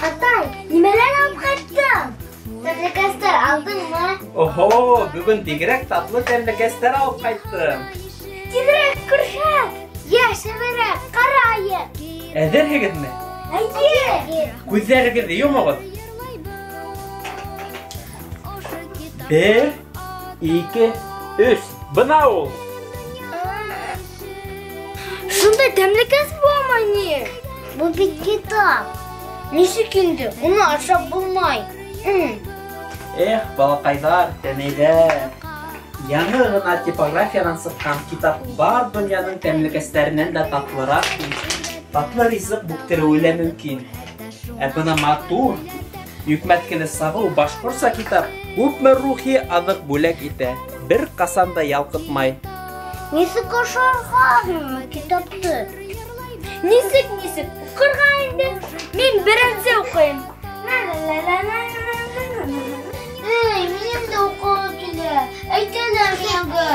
Атай, нимәләр алып кайттың? Тәмлекәстәр алдыңмы? Охо, бүген бигрәк татлы тәмлекәстәр алып кайттым. Тизрәк күрсәт. Яшәрәк карайык. Әзерһегезме? Әйе. Күзләрегезне йомыгыз. 1, 2, 3. Бына ул. Шундай тәмлекәс булмай ни? Бу бит китап. Ничек инде? Уны ашап булмай. Эх, балакайлар, тәнәйләр. Яңы гына типографиядан сыккан китап бар дөньяның тәмлекәсләреннән дә татлырак. Татлы ризык бүктерүе лә мөмкин. Ә бына матур, йөкмәткене сагу башкорса китап күпме рухи азык бүләк итә. Бер касан да ялкытмай. Нисек ашарга китапты? Нисек? Укырга инде. Мин беренче укыйм. Минем дә укыгым килә. Әйтәләр сиңа.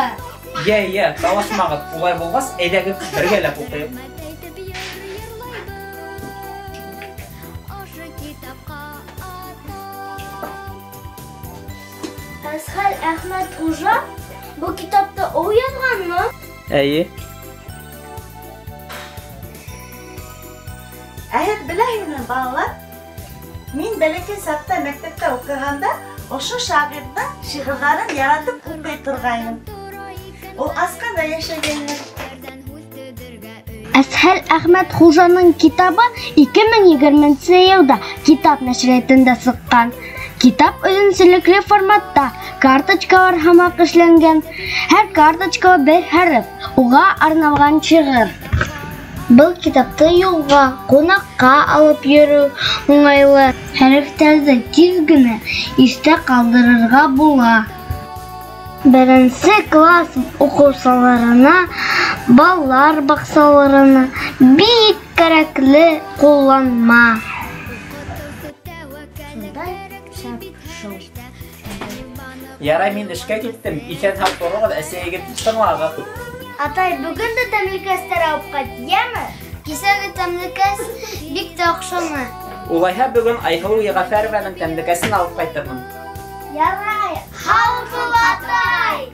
Я, талашмагыз. Улай булгас, әйдәгез бергәләп укыйк. Асхал Әхмәт Хуҗа бу китапта ул язганмы? Әйе. Беләһеңме, балалар? Мин бәләкәй сакта мәктәптә укыганда, ошо шагыйрьнең шигырьләрен яратып укый торгайным. Ул Асканда яшәгәннәр. Асхал Әхмәт Хуҗаның китабы 2020 елда китап нәшриятында сыккан. Китап үзенчәлекле форматта, карточкалар һәммәк эшләнгән. Һәр карточка бер хәреф, уга арналган шигырь. Был китапты юлга, кунакка алып йөрү уңайлы. Хәрефләрне тиз генә истә калдырырга була. Беренче класс укучыларына, балалар бакчаларына бик кирәкле кулланма. Ярай, мин эшкә киттем. Икән һәм торыгыз, әсәйгә тыңлагыз. Атай, бүген дә тәмлекәстәр алып кайттыңмы? Кисәге тәмлекәс бик тә охшамы. Улайһа бүген Айһылу Ягъфәрованың тәмлекәсен алып кайтырмын. Ярай, һау бул, атай!